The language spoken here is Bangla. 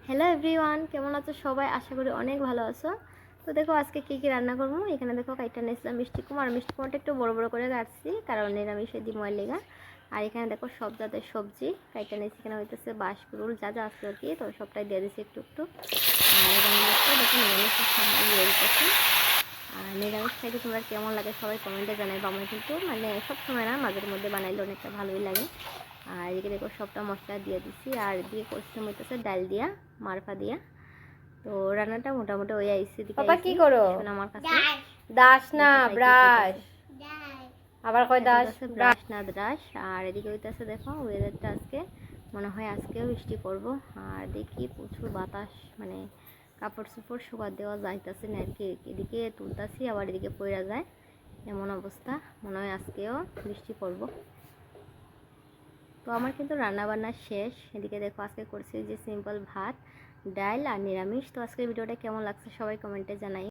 হ্যালো এভরিওয়ান, কেমন আছো সবাই? আশা করি অনেক ভালো আছো। তো দেখো আজকে কী কী রান্না করবো। এখানে দেখো কাইটা নিয়েছিলাম মিষ্টি কুমড়া, আর মিষ্টি কুমড়াটা একটু বড় বড় করে কাটছি কারণ নিরামিষে ডিমের লেগা। আর এখানে দেখো সব জাতের সবজি কাইটা নিয়েছি। এখানে হইতেছে বাঁশকুড়ুল যা যা আছে আর কি, তো সবটাই দিয়ে দিচ্ছি একটু একটু। আর এখানে দেখো নিরামিষের সামনে রয়েছে। আর নিরামিষ খাইতে তোমরা কেমন লাগে সবাই কমেন্টে জানাইবো। আমার কিন্তু মানে সব সময় না, মাঝের মধ্যে বানাইলে অনেকটা ভালোই লাগে। আর এদিকে দেখো সবটা মশলা দিয়ে দিচ্ছি, আর দিয়ে করছিলাম হইতেছে ডাল দিয়া, মারফা দিয়া। তো রান্নাটা মোটামুটি ওই আইসি দিকে। পাপা কি করো? শোনা আমার কাছে দাস না ব্রাশ, আবার কয় দাস ব্রাশ না দ্রাস। আর এদিকে হইতেছে দেখো ওয়েদারটা আজকে মনে হয় আজকেও বৃষ্টি পড়বো। আর দেখি প্রচুর বাতাস, মানে কাপড় চোপড় শুকা দেওয়া যাইতেছে না আর কি। এদিকে তুলতাছি আবার এদিকে পড়া যায়, এমন অবস্থা। মনে হয় আজকেও বৃষ্টি পড়বো। তো আমার কিন্তু রান্না বান্না শেষ। এদিকে দেখো আজকে করছি যে সিম্পল ভাত, ডাল আর নিরামিষ। তো আজকের ভিডিওটা কেমন লাগছে সবাই কমেন্টে জানাই।